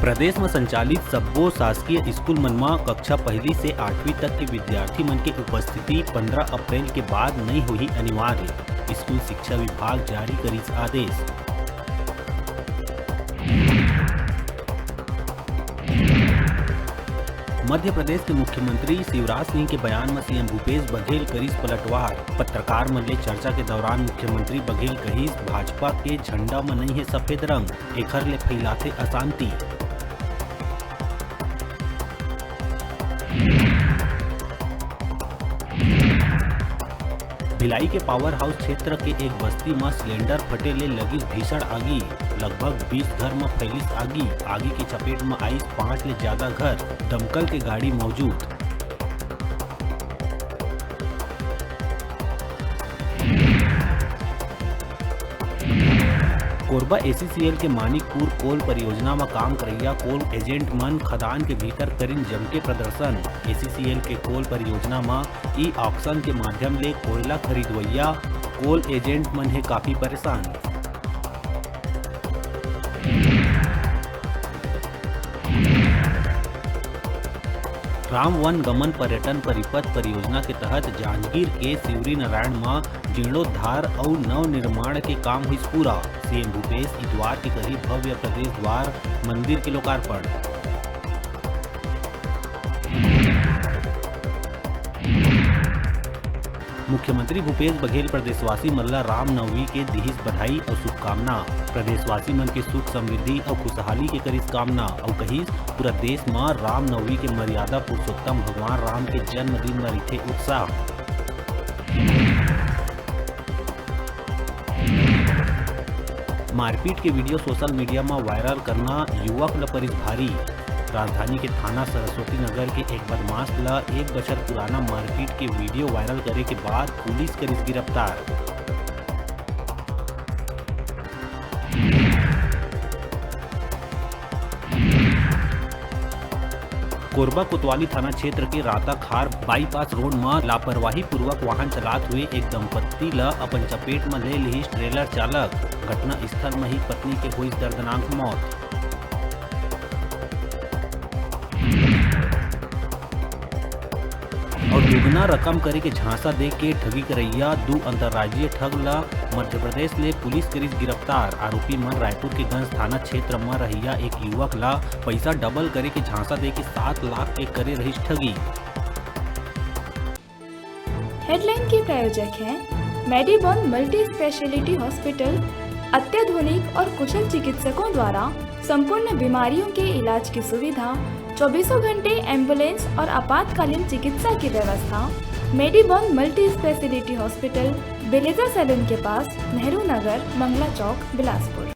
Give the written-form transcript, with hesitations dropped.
प्रदेश में संचालित सब्बो शासकीय स्कूल मन में कक्षा 1 से 8वीं तक के विद्यार्थी मन के उपस्थिति 15 अप्रैल के बाद नहीं होही अनिवार्य। स्कूल शिक्षा विभाग जारी करिस आदेश। मध्य प्रदेश के मुख्यमंत्री शिवराज सिंह के बयान में सीएम भूपेश बघेल करिस पलटवार। पत्रकार मन ले चर्चा के दौरान मुख्यमंत्री बघेल कहिस भाजपा के झंडा में नहीं है सफेद रंग, एखर ले फैलाथे अशांति। भिलाई के पावर हाउस क्षेत्र के एक बस्ती में सिलेंडर फटे ले लगी भीषण आगी। लगभग 20 घर में फैलिस आगी। आगी की चपेट में आई 5 ले ज्यादा घर। दमकल के गाड़ी मौजूद। कोरबा एसीसीएल के मानिकपुर कोल परियोजना में काम करैया कोल एजेंट मन खदान के भीतर करिन जम के प्रदर्शन। एसीसीएल के कोल परियोजना में ई ऑक्शन के माध्यम ले कोयला खरीदवैया कोल एजेंट मन है काफी परेशान। राम वन गमन पर्यटन परिपथ परियोजना के तहत जांजगीर के शिवरी नारायण में जीर्णोद्धार और नव निर्माण के काम हुई पूरा। सीएम भूपेश इतवार के करीब भव्य प्रदेश द्वार मंदिर के लोकार्पण। मुख्यमंत्री भूपेश बघेल प्रदेशवासी मल्ला रामनवमी के दिहिस बधाई और शुभकामना। प्रदेशवासी मन के सुख समृद्धि और खुशहाली के करिस कामना और कहिस पूरा देश में रामनवमी के मर्यादा पुरुषोत्तम भगवान राम के जन्मदिन में रहिथे उत्साह। मारपीट के वीडियो सोशल मीडिया में वायरल करना युवक ल परिस भारी। राजधानी के थाना सरस्वती नगर के एक बदमाश ला 1 बछर पुराना मारपीट के वीडियो वायरल करे के बाद पुलिस करिस गिरफ्तार। कोरबा कोतवाली थाना क्षेत्र के राता खार बाईपास रोड में लापरवाही पूर्वक वाहन चलाते हुए एक दंपत्ति ला अपन चपेट में ले लिहिस ट्रेलर चालक। घटना स्थल में ही पत्नी के हुई दर्दनाक मौत। और दुगना रकम करे के झांसा दे के ठगी करैया 2 अंतर्राज्यीय ठग ला मध्य प्रदेश ले पुलिस करिस गिरफ्तार। आरोपी मन रायपुर के गंज थाना क्षेत्र में रहिया एक युवक ला पैसा डबल करे के झांसा दे के 7 लाख के करे रहिस ठगी। हेडलाइन के प्रायोजक हैं मेडिबॉन मल्टी स्पेशलिटी हॉस्पिटल। अत्याधुनिक और कुशल चिकित्सकों द्वारा संपूर्ण बीमारियों के इलाज की सुविधा, 24 घंटे एम्बुलेंस और आपातकालीन चिकित्सा की व्यवस्था। मेडिबॉन मल्टी स्पेशलिटी हॉस्पिटल, बेलेजा सैलून के पास, नेहरू नगर, मंगला चौक, बिलासपुर।